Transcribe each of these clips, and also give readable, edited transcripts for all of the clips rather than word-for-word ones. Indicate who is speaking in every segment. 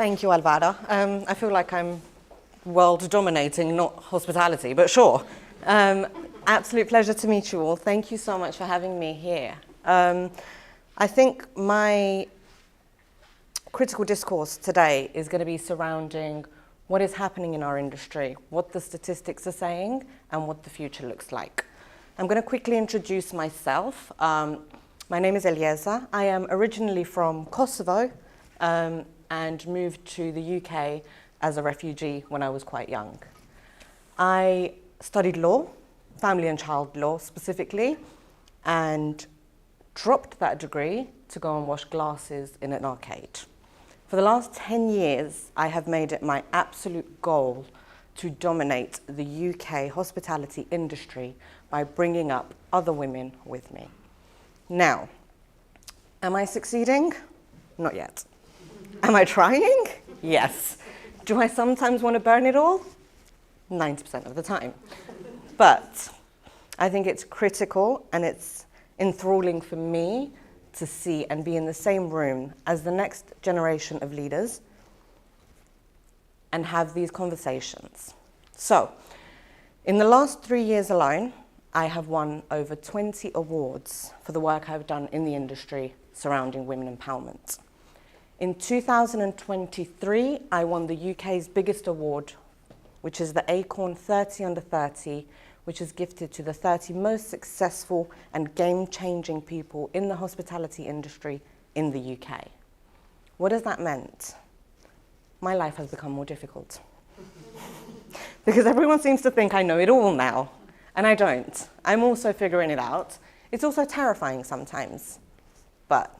Speaker 1: Thank you, Alvaro. I feel like I'm world dominating, not hospitality, but sure. Absolute pleasure to meet you all. Thank you so much for having me here. I think my critical discourse today is going to be surrounding what is happening in our industry, what the statistics are saying, and what the future looks like. I'm going to quickly introduce myself. My name is Eljesa. I am originally from Kosovo and moved to the UK as a refugee when I was quite young. I studied law, family and child law specifically, and dropped that degree to go and wash glasses in an arcade. For the last 10 years, I have made it my absolute goal to dominate the UK hospitality industry by bringing up other women with me. Now, am I succeeding? Not yet. Am I trying? Yes. Do I sometimes want to burn it all? 90% of the time. But I think it's critical and it's enthralling for me to see and be in the same room as the next generation of leaders and have these conversations. So, in the last 3 years alone, I have won over 20 awards for the work I've done in the industry surrounding women empowerment. In 2023, I won the UK's biggest award, which is the Acorn 30 Under 30, which is gifted to the 30 most successful and game-changing people in the hospitality industry in the UK. What has that meant? My life has become more difficult. Because everyone seems to think I know it all now, and I don't. I'm also figuring it out. It's also terrifying sometimes, but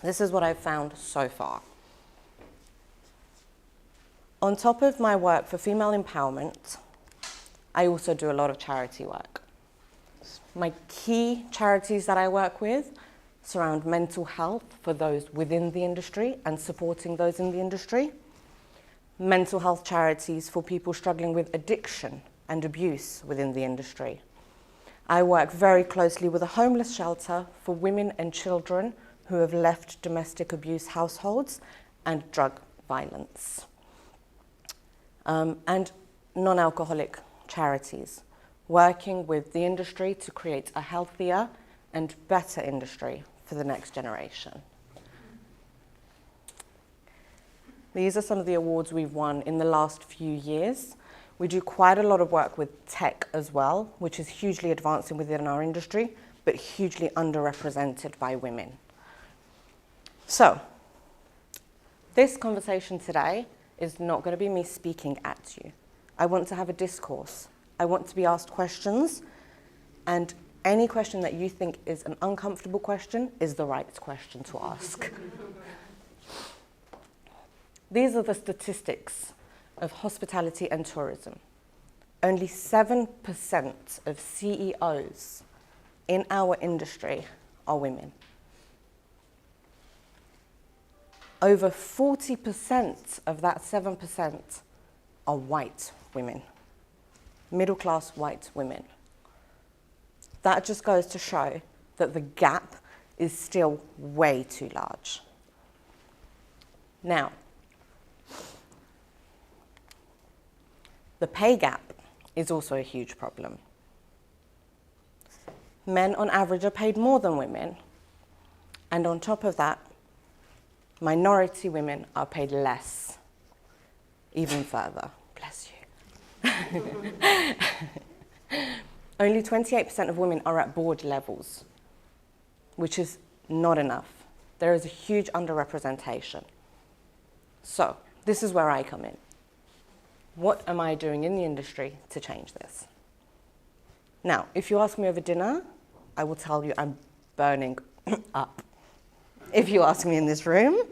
Speaker 1: this is what I've found so far. On top of my work for female empowerment, I also do a lot of charity work. My key charities that I work with surround mental health for those within the industry and supporting those in the industry, mental health charities for people struggling with addiction and abuse within the industry. I work very closely with a homeless shelter for women and children who have left domestic abuse households and drug violence. And non-alcoholic charities, working with the industry to create a healthier and better industry for the next generation. These are some of the awards we've won in the last few years. We do quite a lot of work with tech as well, which is hugely advancing within our industry, but hugely underrepresented by women. So, this conversation today is not going to be me speaking at you. I want to have a discourse. I want to be asked questions, and any question that you think is an uncomfortable question is the right question to ask. These are the statistics of hospitality and tourism. Only 7% of CEOs in our industry are women. Over 40% of that 7% are white women, middle-class white women. That just goes to show that the gap is still way too large. Now, the pay gap is also a huge problem. Men on average are paid more than women, and on top of that, minority women are paid less, even further. Bless you. Only 28% of women are at board levels, which is not enough. There is a huge underrepresentation. So, this is where I come in. What am I doing in the industry to change this? Now, if you ask me over dinner, I will tell you I'm burning up. If you ask me in this room,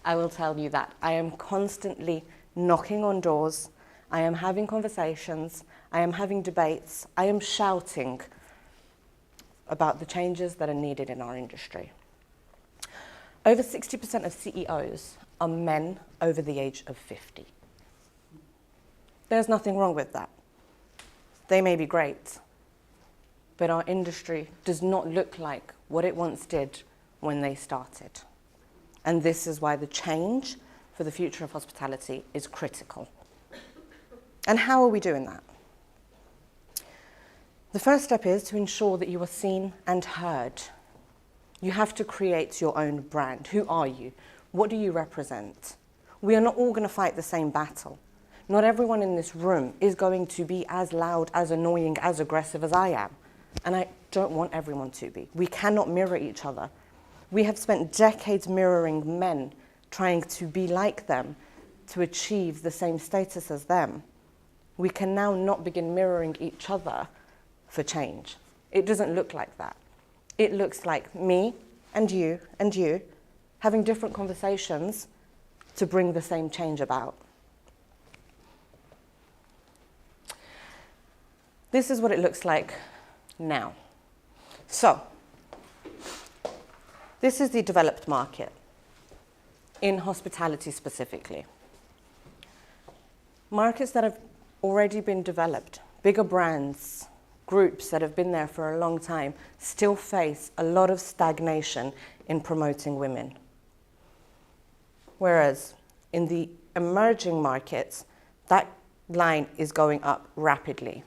Speaker 1: I will tell you that I am constantly knocking on doors, I am having conversations, I am having debates, I am shouting about the changes that are needed in our industry. Over 60% of CEOs are men over the age of 50. There's nothing wrong with that. They may be great, but our industry does not look like what it once did when they started. And this is why the change for the future of hospitality is critical. And how are we doing that? The first step is to ensure that you are seen and heard. You have to create your own brand. Who are you? What do you represent? We are not all going to fight the same battle. Not everyone in this room is going to be as loud, as annoying, as aggressive as I am. And I don't want everyone to be. We cannot mirror each other. We have spent decades mirroring men, trying to be like them, to achieve the same status as them. We can now not begin mirroring each other for change. It doesn't look like that. It looks like me and you having different conversations to bring the same change about. This is what it looks like now. So, this is the developed market, in hospitality specifically. Markets that have already been developed, bigger brands, groups that have been there for a long time, still face a lot of stagnation in promoting women. Whereas in the emerging markets, that line is going up rapidly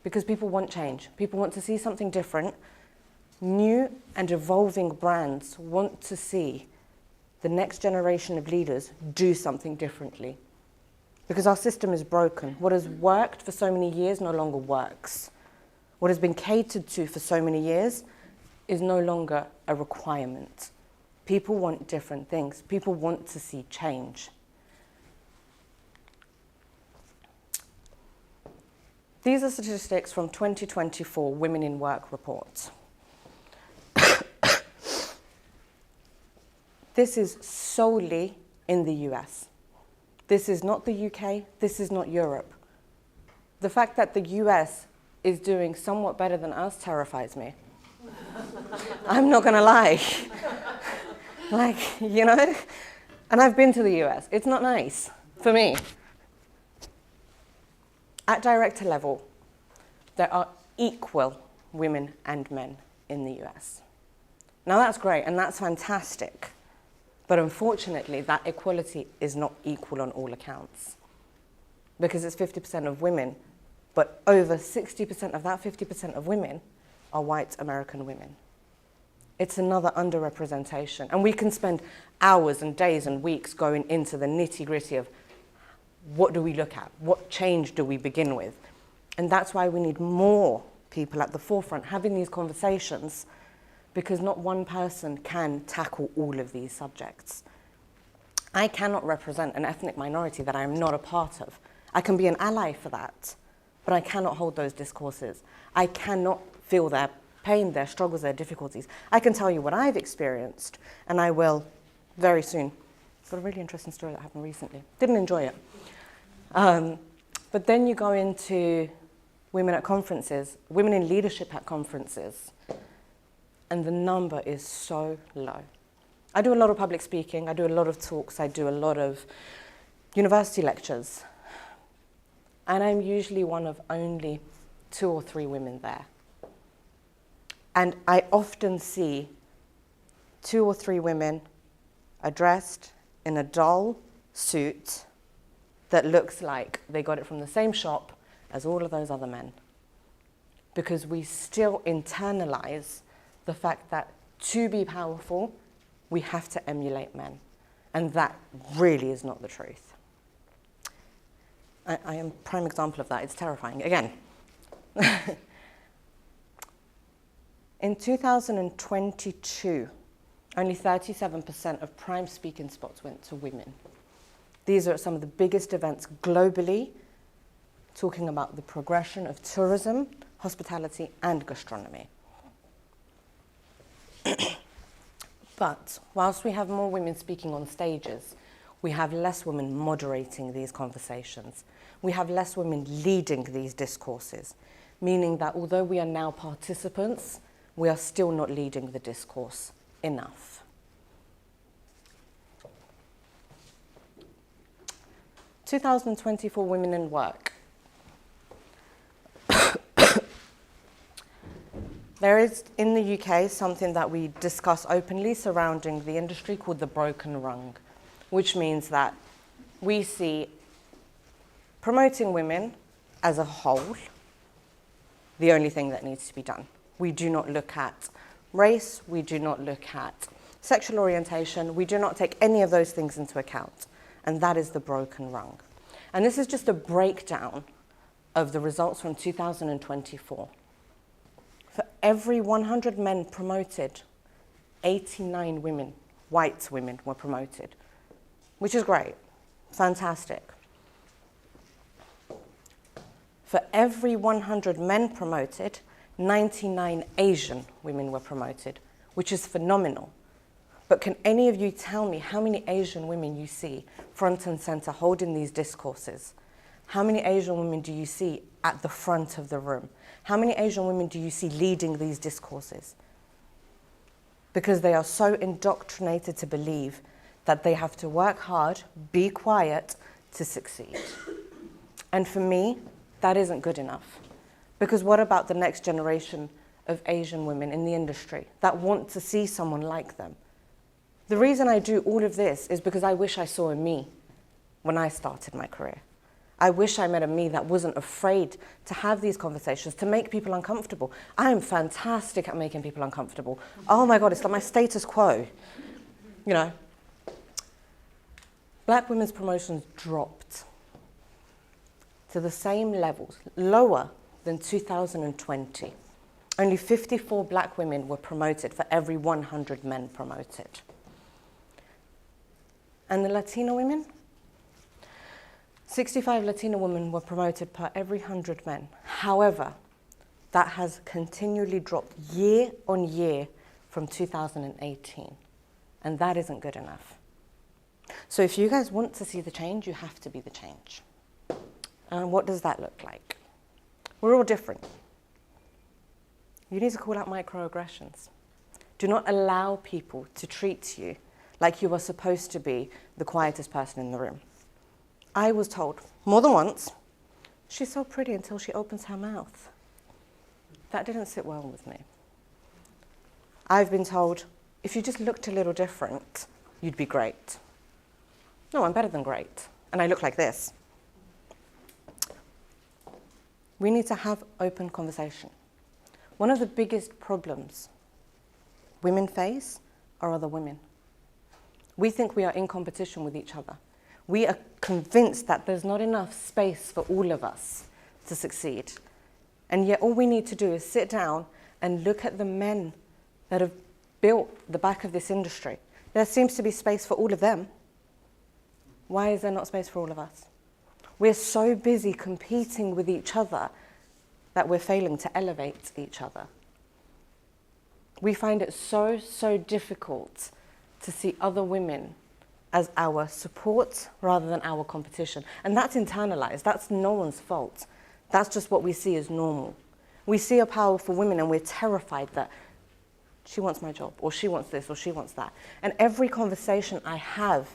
Speaker 1: because people want change. People want to see something different. New and evolving brands want to see the next generation of leaders do something differently because our system is broken. What has worked for so many years no longer works. What has been catered to for so many years is no longer a requirement. People want different things. People want to see change. These are statistics from 2024 Women in Work report. This is solely in the US. This is not the UK, this is not Europe. The fact that the US is doing somewhat better than us terrifies me. I'm not gonna lie. Like, you know? And I've been to the US. It's not nice for me. At director level, there are equal women and men in the US. Now that's great and that's fantastic. But unfortunately, that equality is not equal on all accounts. Because it's 50% of women, but over 60% of that 50% of women are white American women. It's another underrepresentation. And we can spend hours and days and weeks going into the nitty-gritty of what do we look at? What change do we begin with? And that's why we need more people at the forefront having these conversations, because not one person can tackle all of these subjects. I cannot represent an ethnic minority that I am not a part of. I can be an ally for that, but I cannot hold those discourses. I cannot feel their pain, their struggles, their difficulties. I can tell you what I've experienced, and I will very soon. It's got a really interesting story that happened recently. Didn't enjoy it. But then you go into women at conferences, women in leadership at conferences, and the number is so low. I do a lot of public speaking, I do a lot of talks, I do a lot of university lectures, and I'm usually one of only 2 or 3 women there. And I often see 2 or 3 women are dressed in a dull suit that looks like they got it from the same shop as all of those other men. Because we still internalize the fact that to be powerful, we have to emulate men. And that really is not the truth. I am a prime example of that. It's terrifying. Again, in 2022, only 37% of prime speaking spots went to women. These are some of the biggest events globally, talking about the progression of tourism, hospitality, and gastronomy. But whilst we have more women speaking on stages, we have less women moderating these conversations. We have less women leading these discourses, meaning that although we are now participants, we are still not leading the discourse enough. "2024 Women in Work." There is, in the UK, something that we discuss openly surrounding the industry called the broken rung, which means that we see promoting women as a whole the only thing that needs to be done. We do not look at race, we do not look at sexual orientation, we do not take any of those things into account. And that is the broken rung. And this is just a breakdown of the results from 2024. For every 100 men promoted, 89 women, white women, were promoted, which is great, fantastic. For every 100 men promoted, 99 Asian women were promoted, which is phenomenal. But can any of you tell me how many Asian women you see front and center holding these discourses? How many Asian women do you see at the front of the room? How many Asian women do you see leading these discourses? Because they are so indoctrinated to believe that they have to work hard, be quiet to succeed. And for me, that isn't good enough. Because what about the next generation of Asian women in the industry that want to see someone like them? The reason I do all of this is because I wish I saw a me when I started my career. I wish I met a me that wasn't afraid to have these conversations, to make people uncomfortable. I am fantastic at making people uncomfortable. Oh my God, it's like my status quo. You know, Black women's promotions dropped to the same levels, lower than 2020. Only 54 Black women were promoted for every 100 men promoted. And the Latino women? 65 Latino women were promoted per every 100 men. However, that has continually dropped year on year from 2018. And that isn't good enough. So if you guys want to see the change, you have to be the change. And what does that look like? We're all different. You need to call out microaggressions. Do not allow people to treat you like you are supposed to be the quietest person in the room. I was told more than once, she's so pretty until she opens her mouth. That didn't sit well with me. I've been told, if you just looked a little different, you'd be great. No, I'm better than great, and I look like this. We need to have open conversation. One of the biggest problems women face are other women. We think we are in competition with each other. We are convinced that there's not enough space for all of us to succeed. And yet all we need to do is sit down and look at the men that have built the back of this industry. There seems to be space for all of them. Why is there not space for all of us? We're so busy competing with each other that we're failing to elevate each other. We find it so, so difficult to see other women as our support rather than our competition. And that's internalized. That's no one's fault. That's just what we see as normal. We see a powerful woman and we're terrified that she wants my job, or she wants this, or she wants that. And every conversation I have,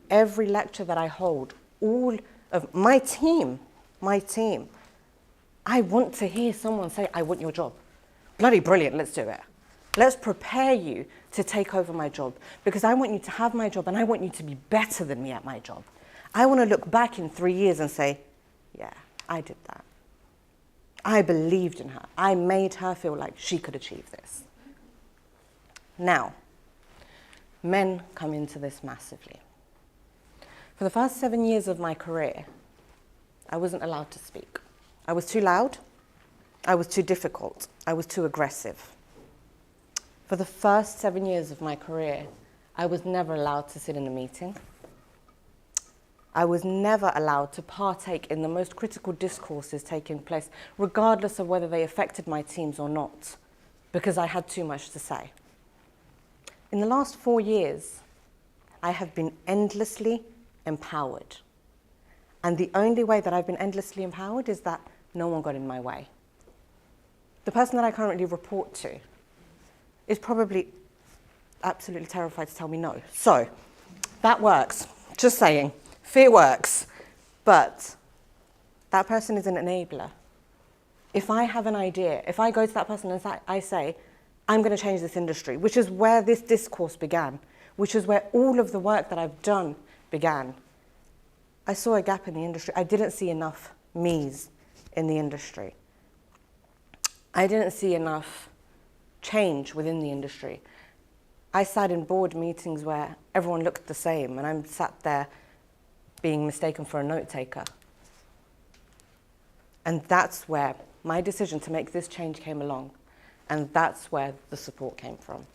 Speaker 1: every lecture that I hold, all of my team, I want to hear someone say, I want your job. Bloody brilliant, let's do it. Let's prepare you to take over my job, because I want you to have my job and I want you to be better than me at my job. I want to look back in 3 years and say, yeah, I did that. I believed in her. I made her feel like she could achieve this. Now, men come into this massively. For the first 7 years of my career, I wasn't allowed to speak. I was too loud. I was too difficult. I was too aggressive. For the first 7 years of my career, I was never allowed to sit in a meeting. I was never allowed to partake in the most critical discourses taking place, regardless of whether they affected my teams or not, because I had too much to say. In the last 4 years, I have been endlessly empowered. And the only way that I've been endlessly empowered is that no one got in my way. The person that I currently report to is probably absolutely terrified to tell me no. So that works, just saying. Fear works, but that person is an enabler. If I have an idea, if I go to that person and I say, I'm going to change this industry, which is where this discourse began. which is where all of the work that I've done began. I saw a gap in the industry. I didn't see enough me's in the industry. I didn't see enough change within the industry. I sat in board meetings where everyone looked the same, and I'm sat there being mistaken for a note taker. And that's where my decision to make this change came along, and that's where the support came from.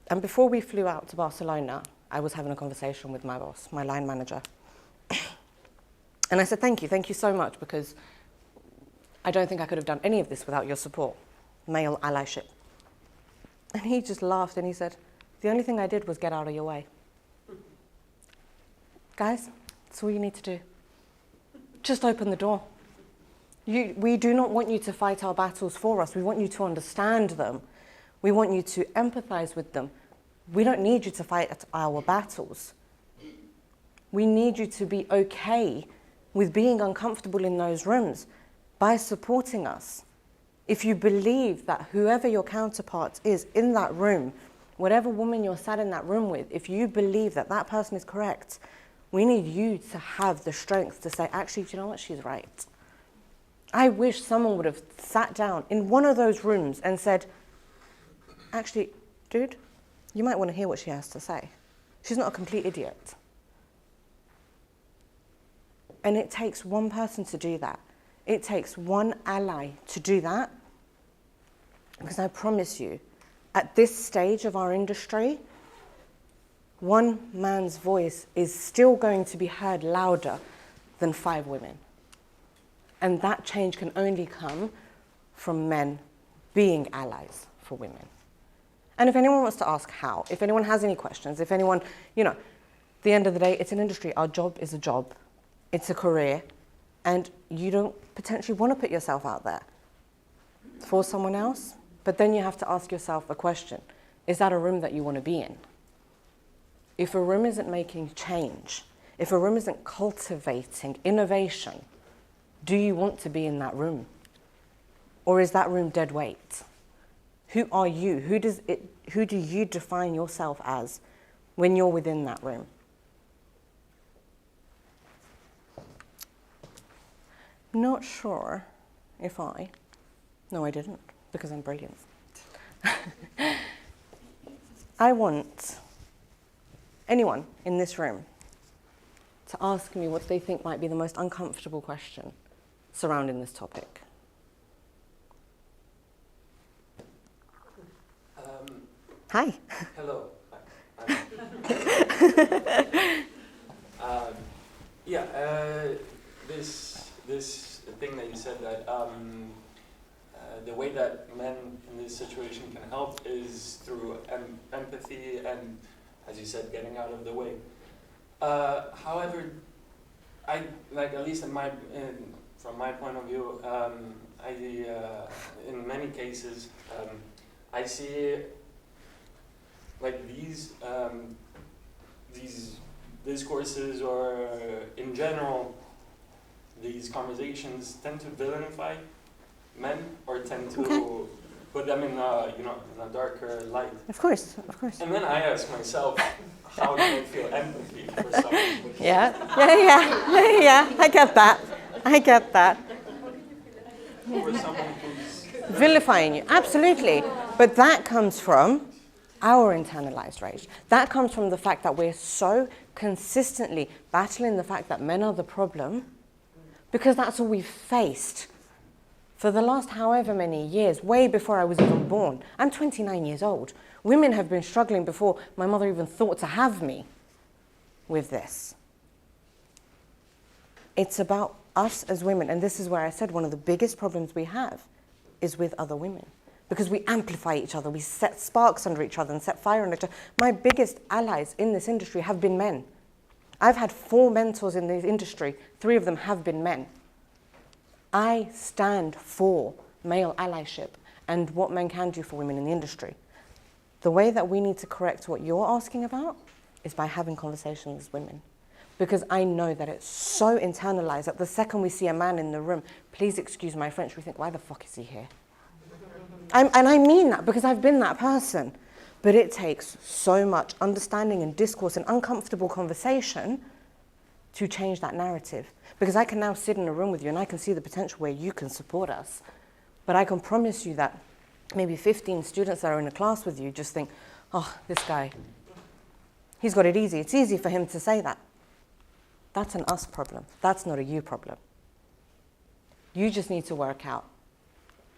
Speaker 1: And before we flew out to Barcelona, I was having a conversation with my boss, my line manager. And I said, thank you so much, because I don't think I could have done any of this without your support, male allyship. And he just laughed and he said, the only thing I did was get out of your way. Guys, that's all you need to do. Just open the door. We do not want you to fight our battles for us. We want you to understand them. We want you to empathize with them. We don't need you to fight our battles. We need you to be okay with being uncomfortable in those rooms by supporting us. If you believe that whoever your counterpart is in that room, whatever woman you're sat in that room with, if you believe that that person is correct, we need you to have the strength to say, actually, do you know what, she's right. I wish someone would have sat down in one of those rooms and said, actually, dude, you might want to hear what she has to say. She's not a complete idiot. And it takes one person to do that. It takes one ally to do that. Because I promise you, at this stage of our industry, one man's voice is still going to be heard louder than 5 women. And that change can only come from men being allies for women. And if anyone wants to ask how, if anyone has any questions, if anyone, at the end of the day, it's an industry. Our job is a job. It's a career. And you don't potentially want to put yourself out there for someone else. But then you have to ask yourself a question. Is that a room that you want to be in? If a room isn't making change, if a room isn't cultivating innovation, do you want to be in that room? Or is that room dead weight? Who are you? Who do you define yourself as when you're within that room? Not sure if no, I didn't, because I'm brilliant. I want anyone in this room to ask me what they think might be the most uncomfortable question surrounding this topic. Hi.
Speaker 2: Hello. This thing that you said that the way that men in this situation can help is through empathy and, as you said, getting out of the way. However, at least from my point of view, in many cases, I see these discourses, or in general, these conversations tend to villainify men, or tend to put them in a darker light.
Speaker 1: Of course.
Speaker 2: And then I ask myself, how do I feel empathy for someone?
Speaker 1: Yeah. I get that.
Speaker 2: For someone who's
Speaker 1: Vilifying you, absolutely. But that comes from our internalized rage. That comes from the fact that we're so consistently battling the fact that men are the problem, because that's all we've faced for the last however many years, way before I was even born. I'm 29 years old. Women have been struggling before my mother even thought to have me with this. It's about us as women, and this is where I said one of the biggest problems we have is with other women, because we amplify each other, we set sparks under each other and set fire under each other. My biggest allies in this industry have been men. I've had 4 mentors in this industry, 3 of them have been men. I stand for male allyship and what men can do for women in the industry. The way that we need to correct what you're asking about is by having conversations with women. Because I know that it's so internalized that the second we see a man in the room, please excuse my French, we think, why the fuck is he here? And I mean that because I've been that person. But it takes so much understanding and discourse and uncomfortable conversation to change that narrative. Because I can now sit in a room with you and I can see the potential where you can support us. But I can promise you that maybe 15 students that are in a class with you just think, oh, this guy, he's got it easy. It's easy for him to say that. That's an us problem. That's not a you problem. You just need to work out,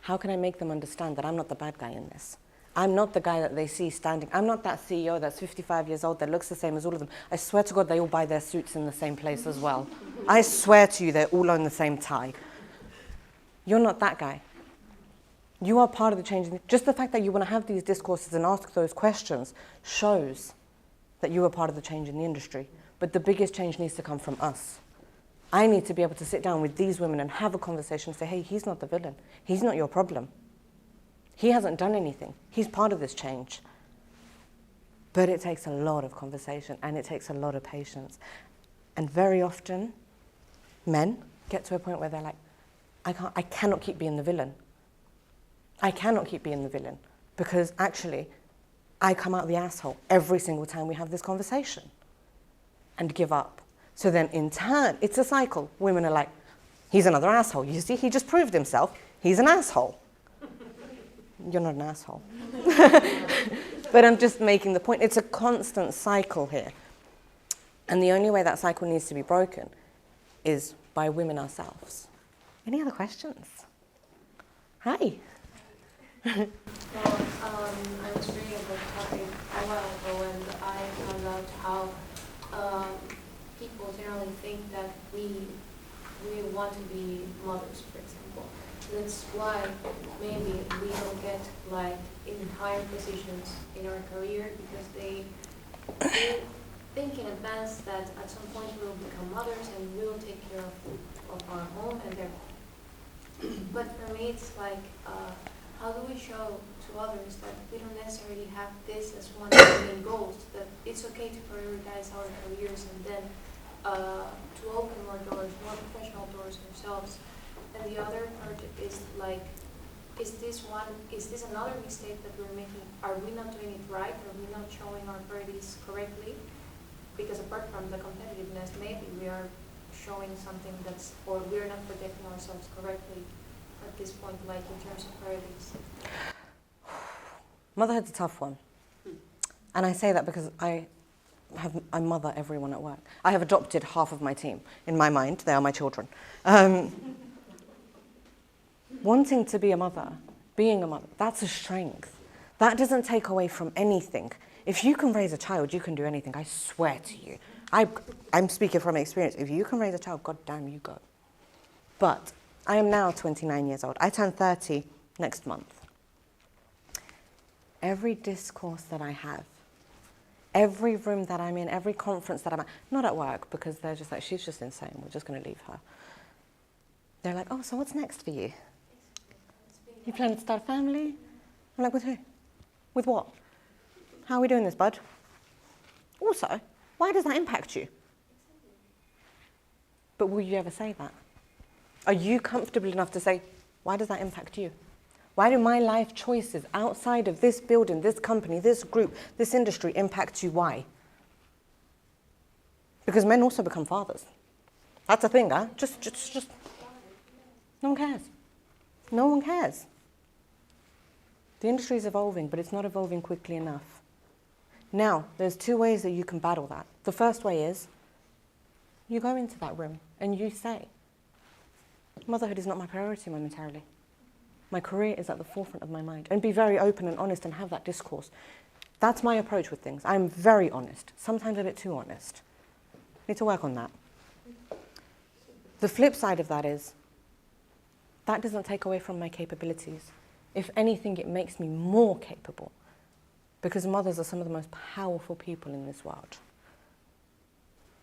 Speaker 1: how can I make them understand that I'm not the bad guy in this? I'm not the guy that they see standing. I'm not that CEO that's 55 years old that looks the same as all of them. I swear to God, they all buy their suits in the same place as well. I swear to you, they're all on the same tie. You're not that guy. You are part of the change. Just the fact that you want to have these discourses and ask those questions shows that you are part of the change in the industry. But the biggest change needs to come from us. I need to be able to sit down with these women and have a conversation and say, hey, he's not the villain. He's not your problem. He hasn't done anything. He's part of this change. But it takes a lot of conversation and it takes a lot of patience. And very often, men get to a point where they're like, I cannot keep being the villain. I cannot keep being the villain because actually I come out the asshole every single time we have this conversation and give up. So then in turn, it's a cycle. Women are like, he's another asshole. You see, he just proved himself. He's an asshole. You're not an asshole. But I'm just making the point. It's a constant cycle here. And the only way that cycle needs to be broken is by women ourselves. Any other questions? Hi.
Speaker 3: Well, I was reading about the topic a while ago, and I found out how people generally think that we want to be mothers, for example. That's why maybe we don't get like in higher positions in our career because they think in advance that at some point we will become mothers and we will take care of our home and their. But for me, it's like. How do we show to others that we don't necessarily have this as one of the main goals, that it's okay to prioritize our careers and then to open more doors, more professional doors ourselves? And the other part is like, is this another mistake that we're making? Are we not doing it right? Are we not showing our priorities correctly? Because apart from the competitiveness, maybe we are showing something or we are not protecting ourselves correctly at this point, like in terms of priorities?
Speaker 1: Motherhood's a tough one. And I say that because I mother everyone at work. I have adopted half of my team. In my mind, they are my children. Wanting to be a mother, being a mother, that's a strength. That doesn't take away from anything. If you can raise a child, you can do anything. I swear to you. I'm speaking from experience. If you can raise a child, God damn, you go. But I am now 29 years old. I turn 30 next month. Every discourse that I have, every room that I'm in, every conference that I'm at, not at work because they're just like, she's just insane, we're just going to leave her. They're like, oh, so what's next for you? You planning to start a family? I'm like, with who? With what? How are we doing this, bud? Also, why does that impact you? But will you ever say that? Are you comfortable enough to say, why does that impact you? Why do my life choices outside of this building, this company, this group, this industry impact you? Why? Because men also become fathers. That's a thing, huh? Just, no one cares. No one cares. The industry is evolving, but it's not evolving quickly enough. Now, there's two ways that you can battle that. The first way is, you go into that room and you say, motherhood is not my priority momentarily. My career is at the forefront of my mind. And be very open and honest and have that discourse. That's my approach with things. I'm very honest, sometimes a bit too honest. Need to work on that. The flip side of that is, that doesn't take away from my capabilities. If anything, it makes me more capable because mothers are some of the most powerful people in this world.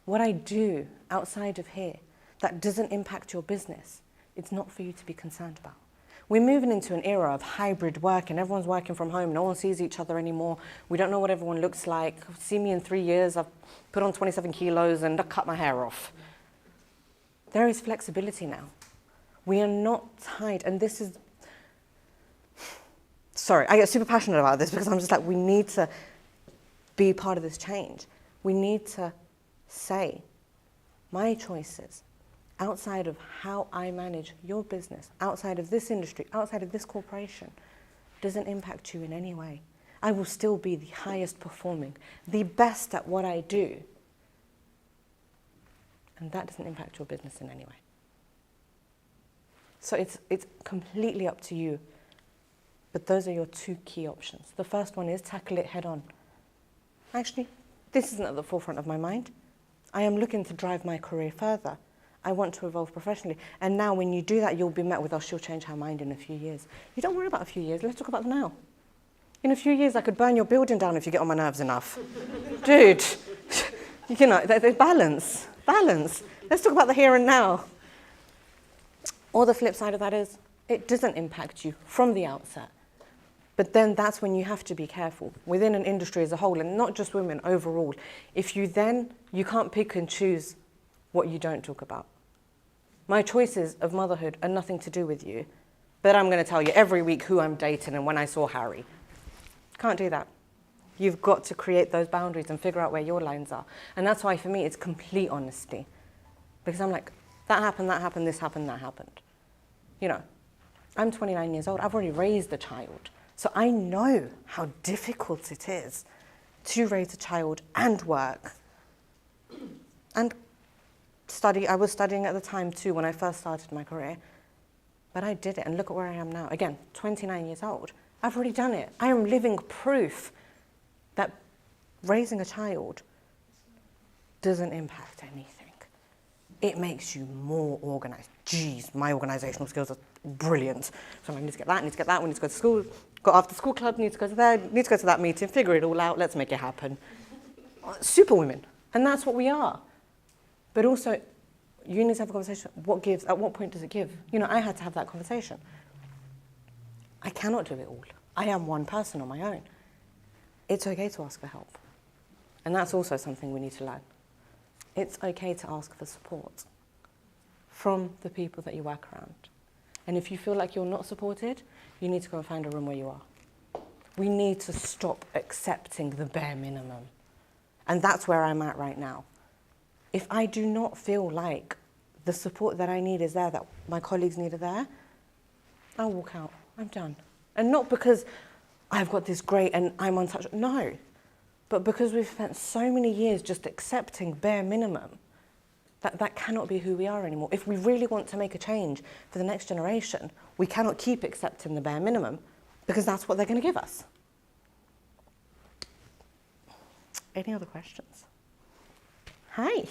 Speaker 1: What I do outside of here that doesn't impact your business, it's not for you to be concerned about. We're moving into an era of hybrid work and everyone's working from home. No one sees each other anymore. We don't know what everyone looks like. See me in 3 years, I've put on 27 kilos and I cut my hair off. There is flexibility now. We are not tied, and this is sorry, I get super passionate about this because I'm just like, we need to be part of this change. We need to say, my choices outside of how I manage your business, outside of this industry, outside of this corporation, doesn't impact you in any way. I will still be the highest performing, the best at what I do. And that doesn't impact your business in any way. So it's completely up to you. But those are your two key options. The first one is tackle it head on. Actually, this isn't at the forefront of my mind. I am looking to drive my career further. I want to evolve professionally. And now when you do that, you'll be met with, oh, she'll change her mind in a few years. You don't worry about a few years. Let's talk about the now. In a few years, I could burn your building down if you get on my nerves enough. Dude, you know, balance. Let's talk about the here and now. Or the flip side of that is, it doesn't impact you from the outset. But then that's when you have to be careful within an industry as a whole, and not just women, overall. If you can't pick and choose what you don't talk about. My choices of motherhood are nothing to do with you, but I'm going to tell you every week who I'm dating and when I saw Harry. Can't do that. You've got to create those boundaries and figure out where your lines are. And that's why, for me, it's complete honesty. Because I'm like, that happened, this happened, that happened. You know, I'm 29 years old. I've already raised a child. So I know how difficult it is to raise a child and work. And study. I was studying at the time too when I first started my career. But I did it, and look at where I am now. Again, 29 years old. I've already done it. I am living proof that raising a child doesn't impact anything. It makes you more organized. Geez, my organizational skills are brilliant. So I need to get that, we need to go to school, got after school club, need to go to there, need to go to that meeting, figure it all out, let's make it happen. Super women. And that's what we are. But also, you need to have a conversation. What gives? At what point does it give? You know, I had to have that conversation. I cannot do it all. I am one person on my own. It's okay to ask for help. And that's also something we need to learn. It's okay to ask for support from the people that you work around. And if you feel like you're not supported, you need to go and find a room where you are. We need to stop accepting the bare minimum. And that's where I'm at right now. If I do not feel like the support that I need is there, that my colleagues need are there, I'll walk out. I'm done. And not because I've got this great and I'm untouchable. No. But because we've spent so many years just accepting bare minimum, that cannot be who we are anymore. If we really want to make a change for the next generation, we cannot keep accepting the bare minimum because that's what they're going to give us. Any other questions? Hi. Hi.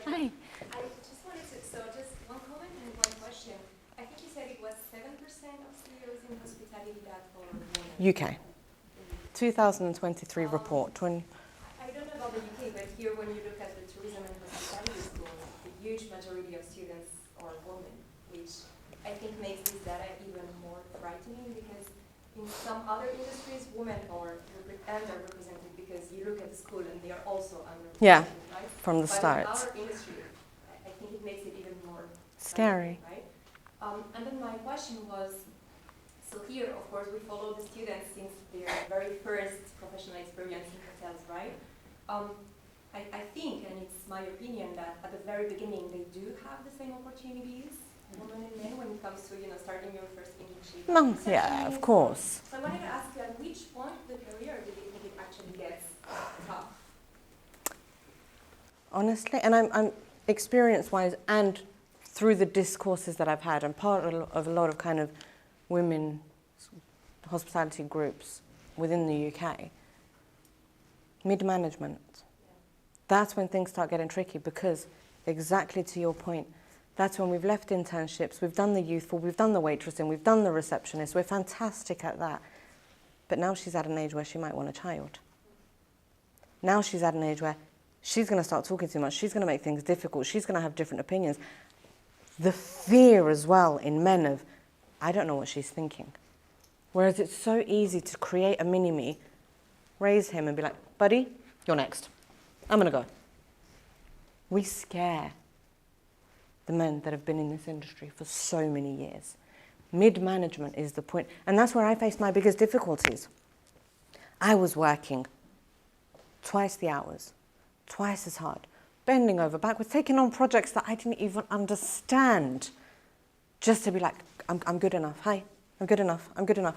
Speaker 4: I just wanted to, just one comment and one question. I think you said it was 7% of studios in hospitality that for women.
Speaker 1: UK. 2023 report.
Speaker 4: I don't know about the UK, but here when you look at the tourism and hospitality schools, the huge majority of students are women, which I think makes this data even more frightening because in some other industries, women are underrepresented because you look at the school and they are also underrepresented,
Speaker 1: Yeah,
Speaker 4: right?
Speaker 1: from the start.
Speaker 4: But in our industry, I think it makes it even more
Speaker 1: Scary.
Speaker 4: right? And then my question was, so here, of course, we follow the students since their very first professional experience in hotels, right? I think, and it's my opinion, that at the very beginning they do have the same opportunities, women and men, when it comes to starting your first internship.
Speaker 1: No, yeah, of course.
Speaker 4: So I wanted to ask you, at which point of the career do you think it actually gets tough?
Speaker 1: Honestly, and I'm experience-wise and through the discourses that I've had, I'm part of a lot of kind of women hospitality groups within the UK. Mid-management. That's when things start getting tricky because, exactly to your point, that's when we've left internships, we've done the youthful, we've done the waitressing, we've done the receptionist, we're fantastic at that. But now she's at an age where she might want a child. Now she's at an age where she's going to start talking too much, she's going to make things difficult, she's going to have different opinions. The fear as well in men of, I don't know what she's thinking. Whereas it's so easy to create a mini-me, raise him and be like, buddy, you're next. I'm going to go. We scare the men that have been in this industry for so many years. Mid-management is the point. And that's where I faced my biggest difficulties. I was working twice the hours, twice as hard, bending over backwards, taking on projects that I didn't even understand, just to be like, I'm good enough. Hi, I'm good enough. I'm good enough.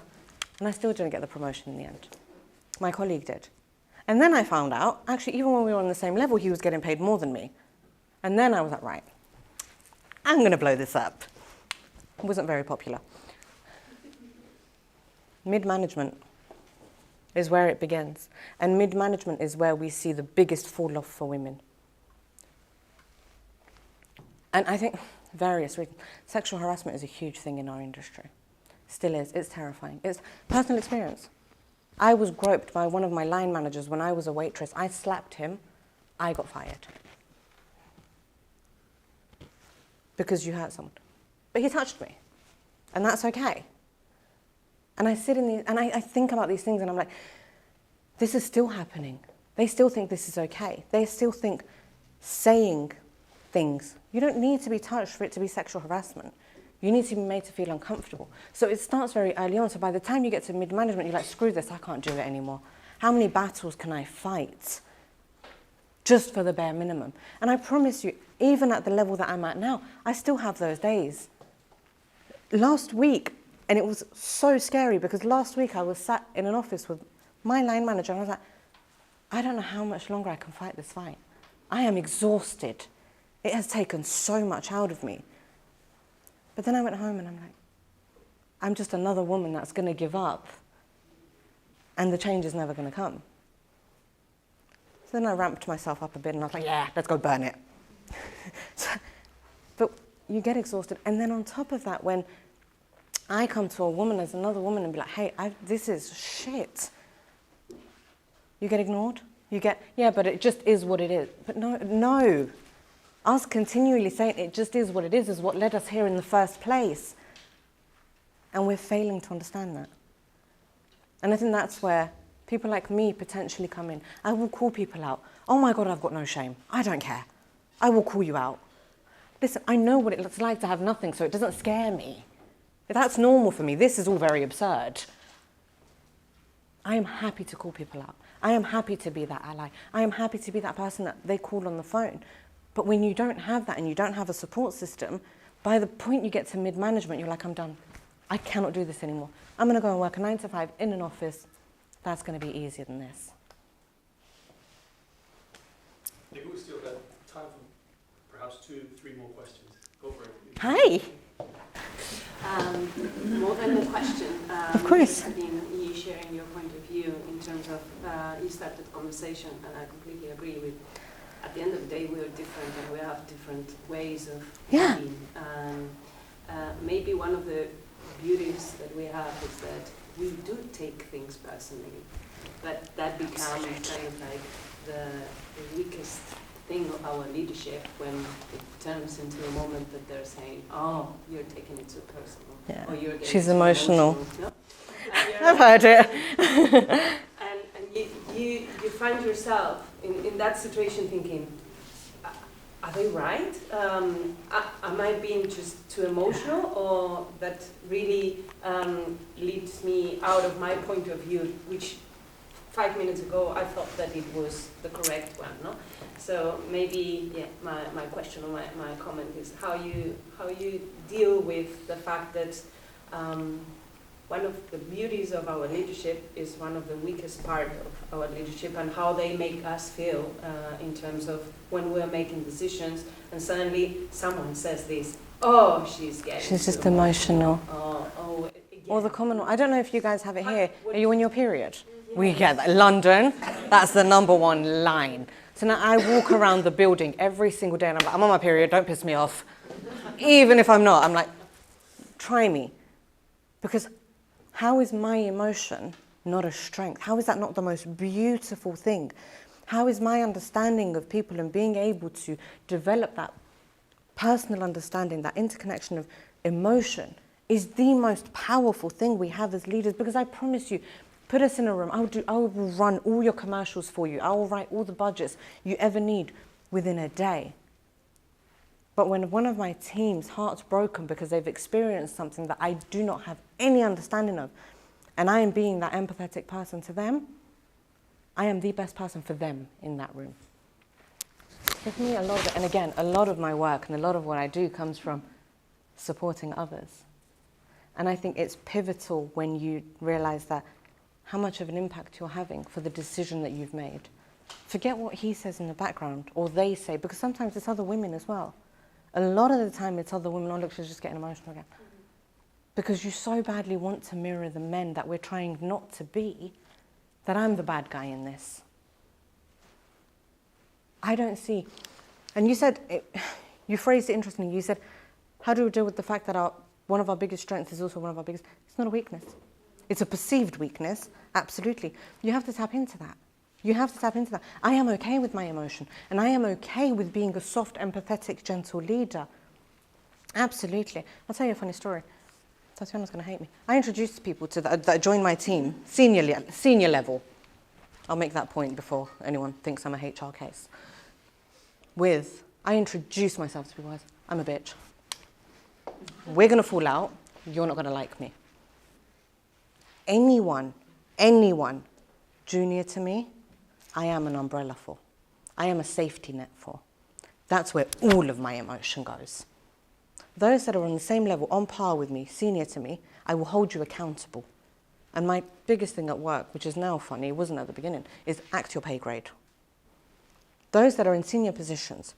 Speaker 1: And I still didn't get the promotion in the end. My colleague did. And then I found out, actually, even when we were on the same level, he was getting paid more than me. And then I was like, right, I'm going to blow this up. It wasn't very popular. Mid-management is where it begins. And mid-management is where we see the biggest fall-off for women. And I think various reasons. Sexual harassment is a huge thing in our industry. Still is. It's terrifying. It's personal experience. I was groped by one of my line managers when I was a waitress. I slapped him. I got fired. Because you hurt someone. But he touched me. And that's okay. And I sit in these, and I think about these things and I'm like, this is still happening. They still think this is okay. They still think saying things, you don't need to be touched for it to be sexual harassment. You need to be made to feel uncomfortable. So it starts very early on. So by the time you get to mid-management, you're like, screw this, I can't do it anymore. How many battles can I fight just for the bare minimum? And I promise you, even at the level that I'm at now, I still have those days. Last week, and it was so scary because last week I was sat in an office with my line manager and I was like, I don't know how much longer I can fight this fight. I am exhausted. It has taken so much out of me. But then I went home and I'm like, I'm just another woman that's going to give up and the change is never going to come. So then I ramped myself up a bit and I was like, yeah, let's go burn it. But you get exhausted. And then on top of that, when I come to a woman as another woman and be like, hey, this is shit. You get ignored. You get, yeah, but it just is what it is. But no. Us continually saying it just is what it is what led us here in the first place. And we're failing to understand that. And I think that's where people like me potentially come in. I will call people out. Oh my God, I've got no shame. I don't care. I will call you out. Listen, I know what it's like to have nothing, so it doesn't scare me. That's normal for me. This is all very absurd. I am happy to call people out. I am happy to be that ally. I am happy to be that person that they call on the phone. But when you don't have that and you don't have a support system, by the point you get to mid-management, you're like, I'm done. I cannot do this anymore. I'm going to go and work a 9 to 5 in an office. That's going to be easier than this.
Speaker 5: Maybe we still got time for perhaps 2-3 more questions. Go for it.
Speaker 1: Hi.
Speaker 6: More than a question.
Speaker 1: Of course.
Speaker 6: You sharing your point of view in terms of, you started the conversation, and I completely agree with, at the end of the day, we are different and we have different ways of being. Maybe one of the beauties that we have is that we do take things personally, but that becomes kind of like the weakest thing of our leadership when it turns into a moment that they're saying, oh, you're taking it too personal.
Speaker 1: Yeah.
Speaker 6: Or you're
Speaker 1: She's emotional.
Speaker 6: No?
Speaker 1: I've heard it.
Speaker 6: and you find yourself in that situation thinking, are they right? Am I being just too emotional, or that really leads me out of my point of view, which 5 minutes ago I thought that it was the correct one, no? So maybe, yeah, my question or my comment is how you deal with the fact that one of the beauties of our leadership is one of the weakest part of our leadership, and how they make us feel in terms of when we're making decisions and suddenly someone says this, oh, she's just
Speaker 1: emotional.
Speaker 6: Again.
Speaker 1: Or the common one. I don't know if you guys have it here. Are you on your period? We get that. London, that's the #1 line. So now I walk around the building every single day and I'm like, I'm on my period, don't piss me off. Even if I'm not, I'm like, try me. Because how is my emotion not a strength? How is that not the most beautiful thing? How is my understanding of people and being able to develop that personal understanding, that interconnection of emotion, is the most powerful thing we have as leaders? Because I promise you, put us in a room, I will run all your commercials for you. I will write all the budgets you ever need within a day. But when one of my team's heart's broken because they've experienced something that I do not have any understanding of, and I am being that empathetic person to them, I am the best person for them in that room. For me, a lot of it, and again, a lot of my work and a lot of what I do comes from supporting others. And I think it's pivotal when you realize that how much of an impact you're having for the decision that you've made. Forget what he says in the background, or they say, because sometimes it's other women as well. A lot of the time it's other women, oh look, she's just getting emotional again. Because you so badly want to mirror the men that we're trying not to be, that I'm the bad guy in this. I don't see, and you said, you phrased it interestingly, you said, how do we deal with the fact that one of our biggest strengths is also one of our biggest, it's not a weakness. It's a perceived weakness, absolutely. You have to tap into that. You have to tap into that. I am okay with my emotion, and I am okay with being a soft, empathetic, gentle leader. Absolutely. I'll tell you a funny story. Tatiana's going to hate me. I introduced people that joined my team, senior level. I'll make that point before anyone thinks I'm a HR case. I introduced myself to people as, I'm a bitch. We're going to fall out. You're not going to like me. Anyone junior to me, I am an umbrella for. I am a safety net for. That's where all of my emotion goes. Those that are on the same level, on par with me, senior to me, I will hold you accountable. And my biggest thing at work, which is now funny, it wasn't at the beginning, is act your pay grade. Those that are in senior positions,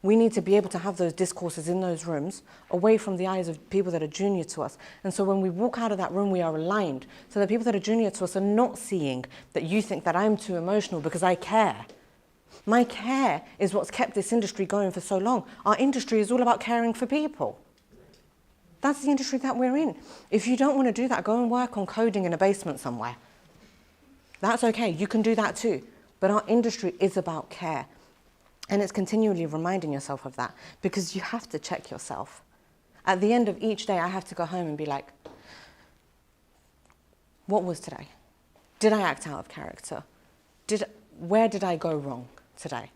Speaker 1: we need to be able to have those discourses in those rooms away from the eyes of people that are junior to us. And so when we walk out of that room, we are aligned. So that people that are junior to us are not seeing that you think that I'm too emotional because I care. My care is what's kept this industry going for so long. Our industry is all about caring for people. That's the industry that we're in. If you don't want to do that, go and work on coding in a basement somewhere. That's okay, you can do that too. But our industry is about care. And it's continually reminding yourself of that, because you have to check yourself. At the end of each day, I have to go home and be like, what was today? Did I act out of character? Where did I go wrong today?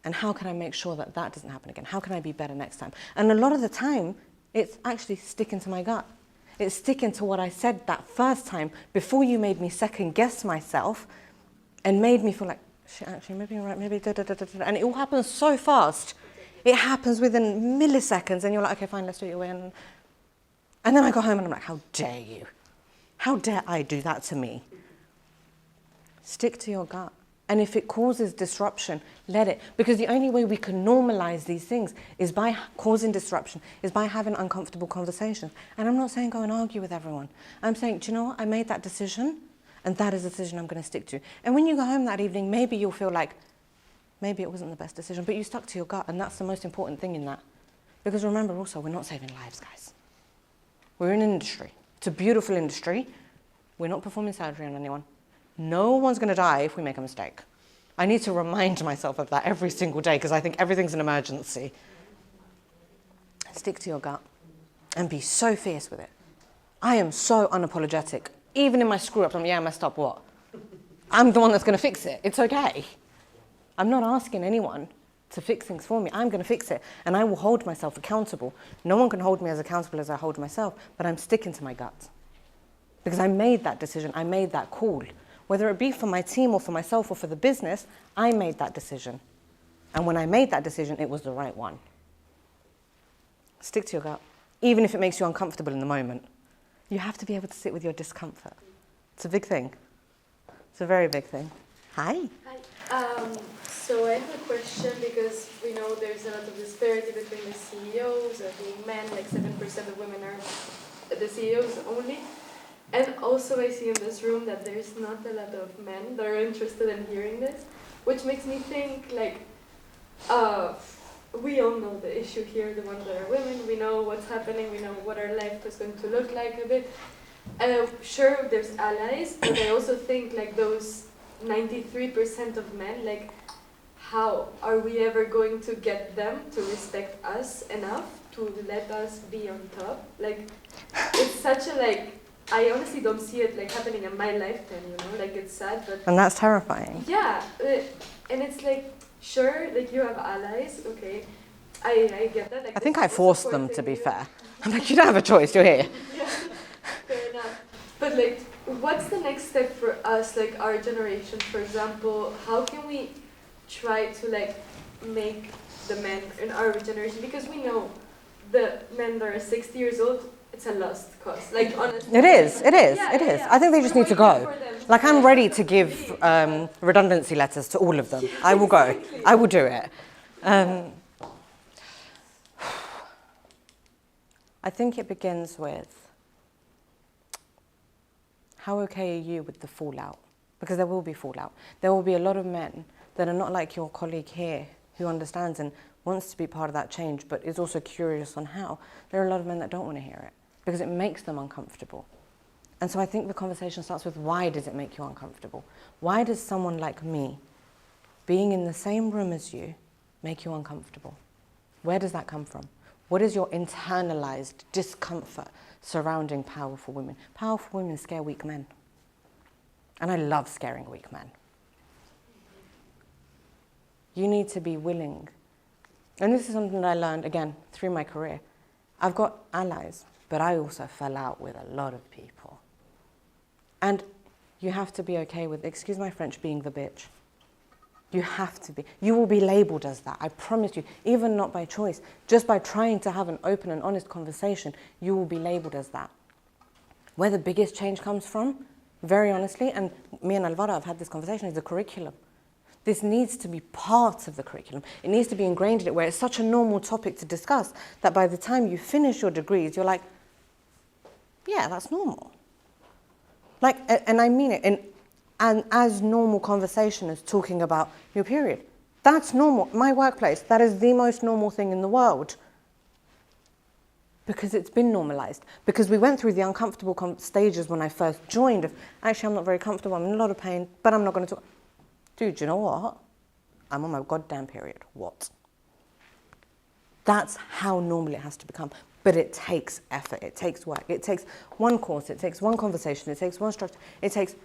Speaker 1: And how can I make sure that that doesn't happen again? How can I be better next time? And a lot of the time, it's actually sticking to my gut. It's sticking to what I said that first time before you made me second guess myself and made me feel like, shit, actually, maybe you're right, maybe da-da-da-da-da. And it all happens so fast. It happens within milliseconds, and you're like, okay, fine, let's do it your way. And then I go home and I'm like, how dare you? How dare I do that to me? Stick to your gut. And if it causes disruption, let it. Because the only way we can normalize these things is by causing disruption, is by having uncomfortable conversations. And I'm not saying go and argue with everyone. I'm saying, do you know what? I made that decision, and that is a decision I'm going to stick to. And when you go home that evening, maybe you'll feel like, maybe it wasn't the best decision, but you stuck to your gut, and that's the most important thing in that. Because remember also, we're not saving lives, guys. We're in an industry. It's a beautiful industry. We're not performing surgery on anyone. No one's going to die if we make a mistake. I need to remind myself of that every single day, because I think everything's an emergency. Stick to your gut and be so fierce with it. I am so unapologetic. Even in my screw-ups, I'm, yeah, I messed up, what? I'm the one that's going to fix it. It's okay. I'm not asking anyone to fix things for me. I'm going to fix it, and I will hold myself accountable. No one can hold me as accountable as I hold myself, but I'm sticking to my gut. Because I made that decision, I made that call. Whether it be for my team or for myself or for the business, I made that decision. And when I made that decision, it was the right one. Stick to your gut, even if it makes you uncomfortable in the moment. You have to be able to sit with your discomfort. It's a big thing. It's a very big thing. Hi.
Speaker 3: Hi. So I have a question, because we know there's a lot of disparity between the CEOs being men, like 7% of women are the CEOs only. And also I see in this room that there's not a lot of men that are interested in hearing this, which makes me think, like, we all know the issue here, the ones that are women, we know what's happening, we know what our life is going to look like a bit. Sure, there's allies, but I also think, like, those 93% of men, like, how are we ever going to get them to respect us enough to let us be on top? Like, it's such a, like, I honestly don't see it, like, happening in my lifetime, you know, like, it's sad, but...
Speaker 1: And that's terrifying.
Speaker 3: Yeah, and it's like, sure, like, you have allies, okay,
Speaker 7: I get that. Like,
Speaker 1: I think I forced them, to be fair. I'm like, you don't have a choice, you're here.
Speaker 7: Yeah, fair enough. But like, what's the next step for us, like our generation, for example? How can we try to like make the men in our generation, because we know the men that are 60 years old, it's a lost cause. Like, honestly.
Speaker 1: It is.
Speaker 7: Yeah,
Speaker 1: It is.
Speaker 7: yeah.
Speaker 1: I think they just need to go.
Speaker 7: For them.
Speaker 1: Like, I'm ready to give redundancy letters to all of them. I will go. I will do it. I think it begins with, how okay are you with the fallout? Because there will be fallout. There will be a lot of men that are not like your colleague here, who understands and wants to be part of that change, but is also curious on how. There are a lot of men that don't want to hear it, because it makes them uncomfortable. And so I think the conversation starts with, why does it make you uncomfortable? Why does someone like me, being in the same room as you, make you uncomfortable? Where does that come from? What is your internalized discomfort surrounding powerful women? Powerful women scare weak men. And I love scaring weak men. You need to be willing. And this is something that I learned, again, through my career. I've got allies, but I also fell out with a lot of people. And you have to be okay with, excuse my French, being the bitch. You have to be. You will be labeled as that, I promise you. Even not by choice. Just by trying to have an open and honest conversation, you will be labeled as that. Where the biggest change comes from, very honestly, and me and Alvaro have had this conversation, is the curriculum. This needs to be part of the curriculum. It needs to be ingrained in it, where it's such a normal topic to discuss that by the time you finish your degrees, you're like, yeah, that's normal. Like, and I mean it, and as normal conversation as talking about your period. That's normal. My workplace, that is the most normal thing in the world. Because it's been normalized. Because we went through the uncomfortable stages when I first joined of, actually, I'm not very comfortable, I'm in a lot of pain, but I'm not going to talk. Dude, you know what? I'm on my goddamn period. What? That's how normal it has to become. But it takes effort, it takes work. It takes one course, it takes one conversation, it takes one structure, it takes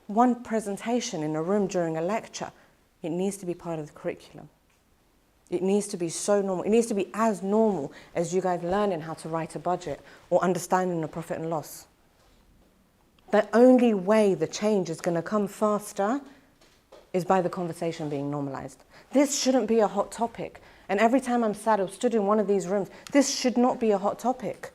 Speaker 1: one presentation in a room during a lecture. It needs to be part of the curriculum. It needs to be so normal. It needs to be as normal as you guys learning how to write a budget or understanding the profit and loss. The only way the change is going to come faster is by the conversation being normalized. This shouldn't be a hot topic. And every time I'm sad or stood in one of these rooms, this should not be a hot topic.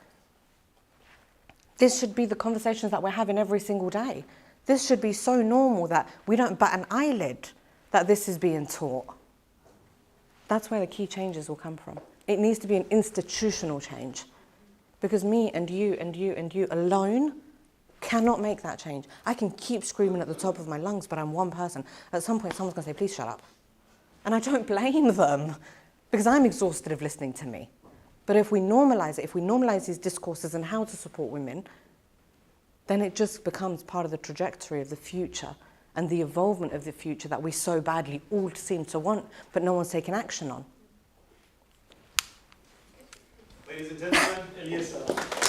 Speaker 1: This should be the conversations that we're having every single day. This should be so normal that we don't bat an eyelid that this is being taught. That's where the key changes will come from. It needs to be an institutional change. Because me and you and you and you alone cannot make that change. I can keep screaming at the top of my lungs, but I'm one person. At some point, someone's going to say, please shut up. And I don't blame them, because I'm exhausted of listening to me. But if we normalize it, if we normalize these discourses and how to support women, then it just becomes part of the trajectory of the future and the evolvement of the future that we so badly all seem to want, but no one's taking action on.
Speaker 5: Ladies and gentlemen, Eljesa.